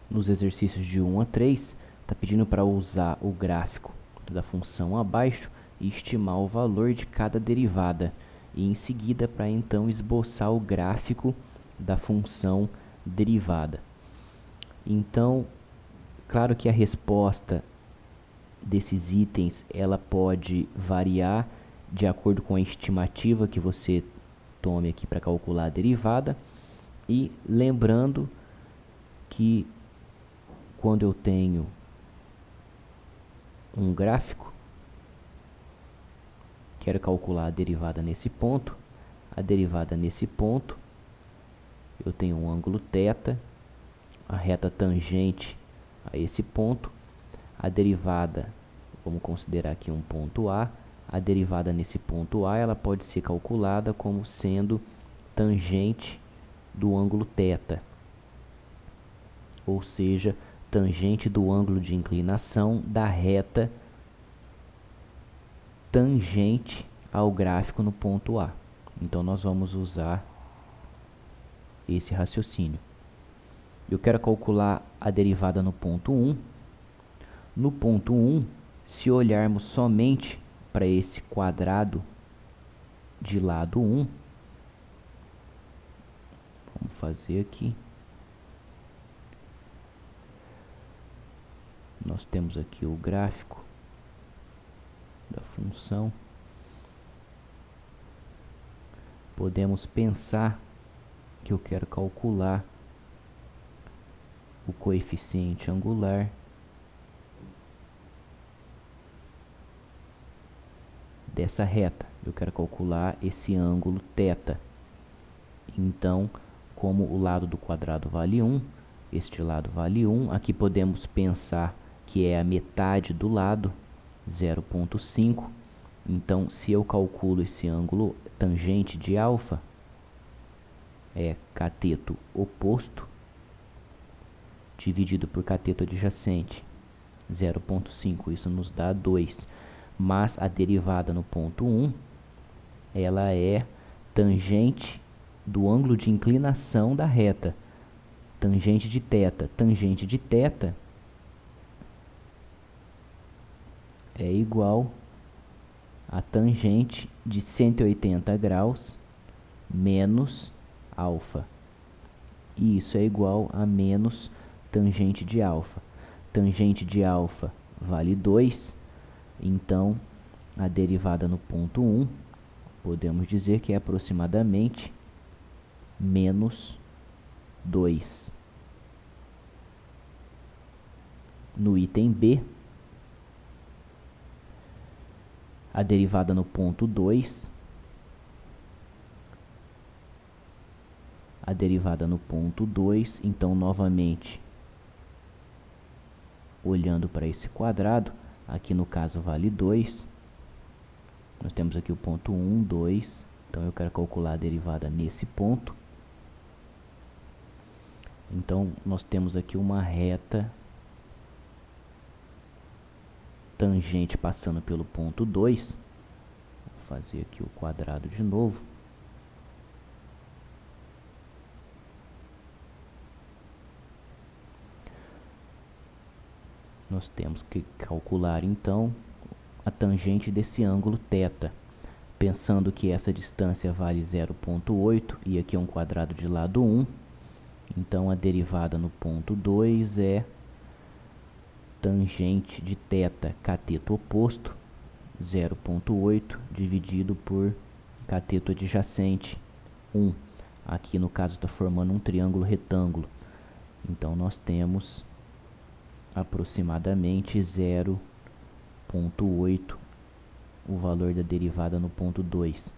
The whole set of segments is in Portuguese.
Nos exercícios de 1 a 3, está pedindo para usar o gráfico da função abaixo e estimar o valor de cada derivada. E em seguida, para então esboçar o gráfico da função derivada. Então, claro que a resposta desses itens ela pode variar de acordo com a estimativa que você tome aqui para calcular a derivada. E lembrando que quando eu tenho um gráfico, quero calcular a derivada nesse ponto. A derivada nesse ponto, eu tenho um ângulo θ, a reta tangente a esse ponto. A derivada, vamos considerar aqui um ponto A. A derivada nesse ponto A, ela pode ser calculada como sendo tangente do ângulo θ, ou seja, tangente do ângulo de inclinação da reta tangente ao gráfico no ponto A. Então, nós vamos usar esse raciocínio. Eu quero calcular a derivada no ponto 1. No ponto 1, se olharmos somente para esse quadrado de lado 1, vamos fazer aqui. Nós temos aqui o gráfico da função. Podemos pensar que eu quero calcular o coeficiente angular dessa reta. Eu quero calcular esse ângulo θ. Então, como o lado do quadrado vale 1, este lado vale 1, aqui podemos pensar que é a metade do lado, 0,5. Então, se eu calculo esse ângulo tangente de alfa, é cateto oposto dividido por cateto adjacente, 0,5. Isso nos dá 2. Mas a derivada no ponto 1, ela é tangente do ângulo de inclinação da reta, tangente de θ. Tangente de θ é igual a tangente de 180 graus menos alfa. E isso é igual a menos tangente de alfa. Tangente de alfa vale 2. Então, a derivada no ponto 1, podemos dizer que é aproximadamente menos 2. No item B, a derivada no ponto 2, então novamente, olhando para esse quadrado, aqui no caso vale 2, nós temos aqui o ponto 1, 2, então eu quero calcular a derivada nesse ponto. Então, nós temos aqui uma reta tangente passando pelo ponto 2. Vou fazer aqui o quadrado de novo. Nós temos que calcular, então, a tangente desse ângulo θ. Pensando que essa distância vale 0,8 e aqui é um quadrado de lado 1. Então, a derivada no ponto 2 é tangente de θ, cateto oposto, 0,8 dividido por cateto adjacente, 1. Aqui no caso está formando um triângulo retângulo. Então, nós temos aproximadamente 0,8 o valor da derivada no ponto 2.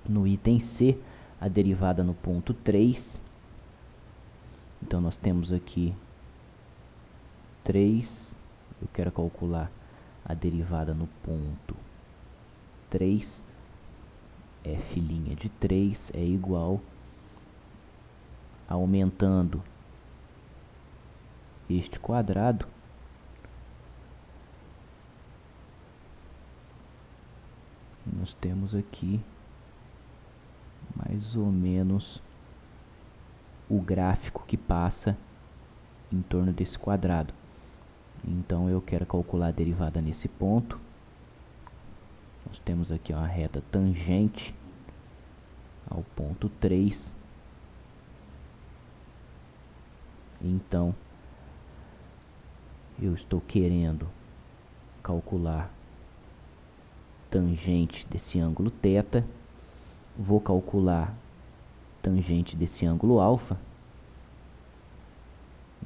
No item C, a derivada no ponto 3. Então, nós temos aqui 3. Eu quero calcular a derivada no ponto 3. F' de 3 é igual, aumentando este quadrado, nós temos aqui mais ou menos o gráfico que passa em torno desse quadrado. Então eu quero calcular a derivada nesse ponto. Nós temos aqui uma reta tangente ao ponto 3. Então eu estou querendo calcular tangente desse ângulo θ. Vou calcular tangente desse ângulo alfa.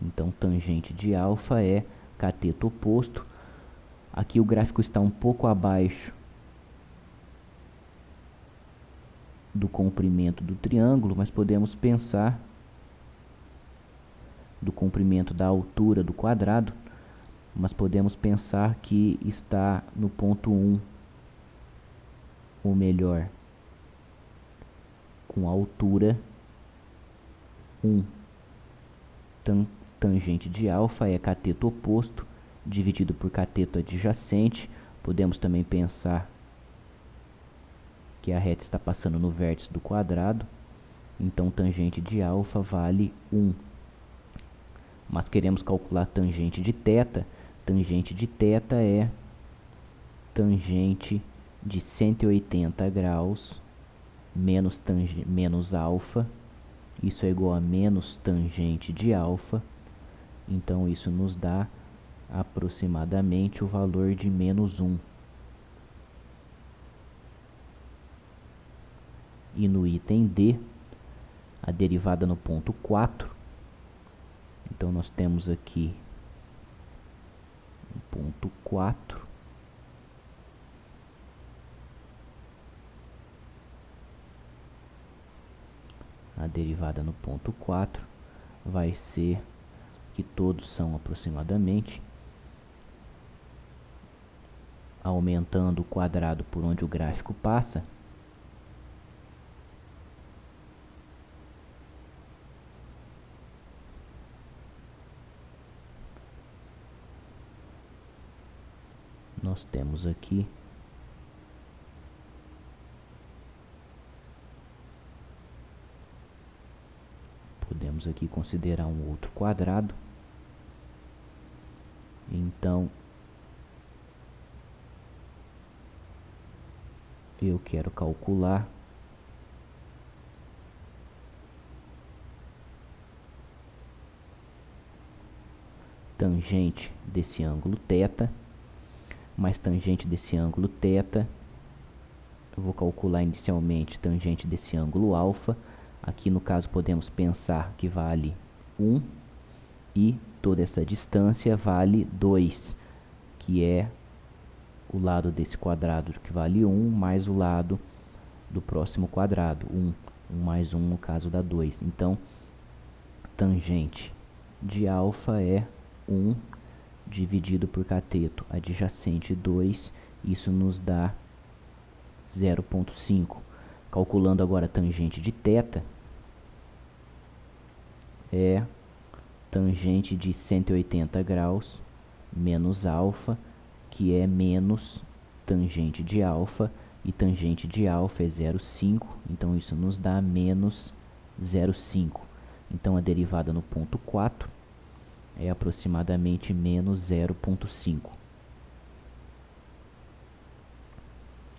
Então tangente de alfa é cateto oposto. Aqui o gráfico está um pouco abaixo do comprimento do triângulo, mas podemos pensar do comprimento da altura do quadrado, mas podemos pensar que está no ponto 1, ou melhor, com altura 1. Tangente de alfa é cateto oposto dividido por cateto adjacente. Podemos também pensar que a reta está passando no vértice do quadrado, então tangente de alfa vale 1. Mas queremos calcular tangente de θ. Tangente de θ é tangente de 180 graus menos alfa. Isso é igual a menos tangente de alfa. Então isso nos dá aproximadamente o valor de menos 1. E no item D, a derivada no ponto 4. Então nós temos aqui o ponto 4. A derivada no ponto 4 vai ser que todos são aproximadamente, aumentando o quadrado por onde o gráfico passa, nós temos aqui podemos aqui considerar um outro quadrado. Então eu quero calcular tangente desse ângulo θ, mais tangente desse ângulo θ. Eu vou calcular inicialmente tangente desse ângulo alfa. Aqui no caso podemos pensar que vale 1 e toda essa distância vale 2, que é o lado desse quadrado que vale 1 mais o lado do próximo quadrado, 1 mais 1 no caso dá 2. Então tangente de alfa é 1 dividido por cateto adjacente 2, isso nos dá 0,5. Calculando agora tangente de θ, é tangente de 180 graus menos alfa, que é menos tangente de alfa, e tangente de alfa é 0,5, então isso nos dá menos 0,5. Então a derivada no ponto 4 é aproximadamente menos 0,5.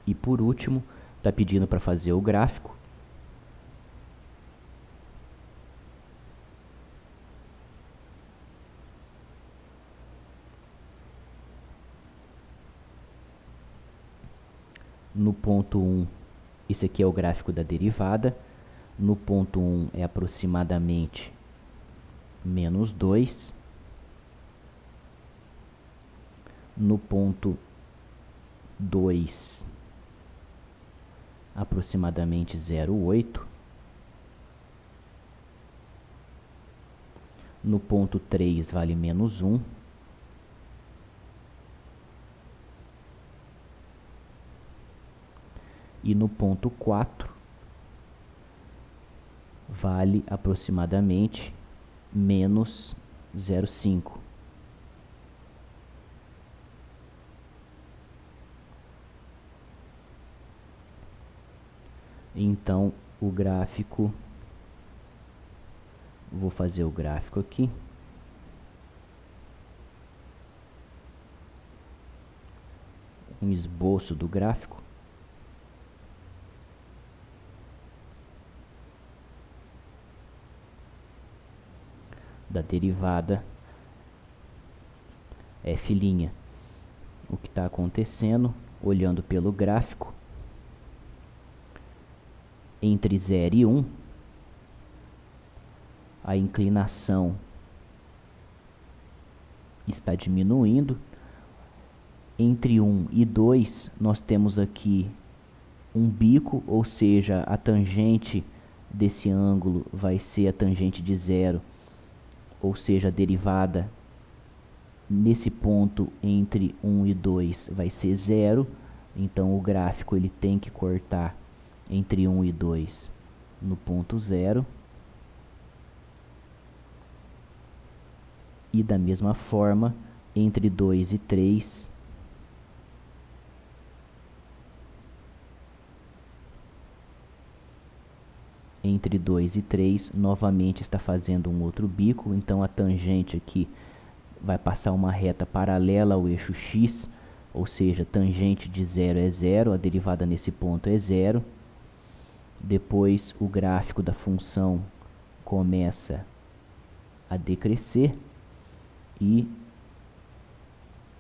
E por último, está pedindo para fazer o gráfico. No ponto 1, esse aqui é o gráfico da derivada. No ponto 1 é aproximadamente menos 2. No ponto 2, aproximadamente 0,8. No ponto 3 vale menos 1. E no ponto 4 vale aproximadamente menos 0,5. Então o gráfico, vou fazer o gráfico aqui. Um esboço do gráfico. Da derivada f'. O que está acontecendo, olhando pelo gráfico, entre 0 e 1, a inclinação está diminuindo. Entre 1 e 2, nós temos aqui um bico, ou seja, a tangente desse ângulo vai ser a tangente de 0, ou seja, a derivada nesse ponto entre 1 e 2 vai ser 0. Então o gráfico ele tem que cortar entre 1 e 2 no ponto 0. E da mesma forma, entre 2 e 3, novamente está fazendo um outro bico. Então a tangente aqui vai passar uma reta paralela ao eixo x, ou seja, tangente de 0 é 0, a derivada nesse ponto é 0. Depois o gráfico da função começa a decrescer e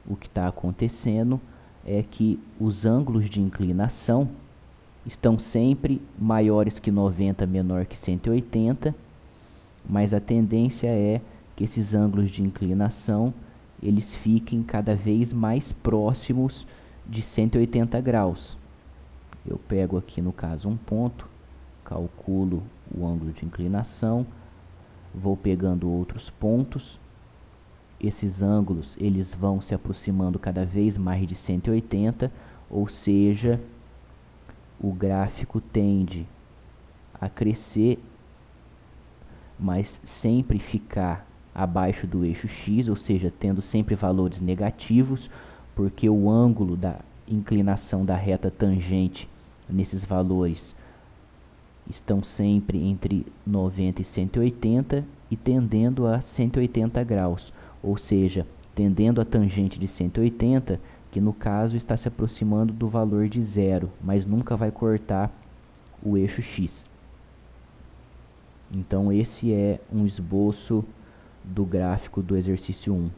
o que está acontecendo é que os ângulos de inclinação estão sempre maiores que 90, menor que 180, mas a tendência é que esses ângulos de inclinação eles fiquem cada vez mais próximos de 180 graus. Eu pego aqui no caso um ponto, calculo o ângulo de inclinação, vou pegando outros pontos. Esses ângulos eles vão se aproximando cada vez mais de 180, ou seja, o gráfico tende a crescer, mas sempre ficar abaixo do eixo x, ou seja, tendo sempre valores negativos, porque o ângulo da inclinação da reta tangente nesses valores estão sempre entre 90 e 180 e tendendo a 180 graus, ou seja, tendendo a tangente de 180, que no caso está se aproximando do valor de 0, mas nunca vai cortar o eixo x. Então esse é um esboço do gráfico do exercício 1.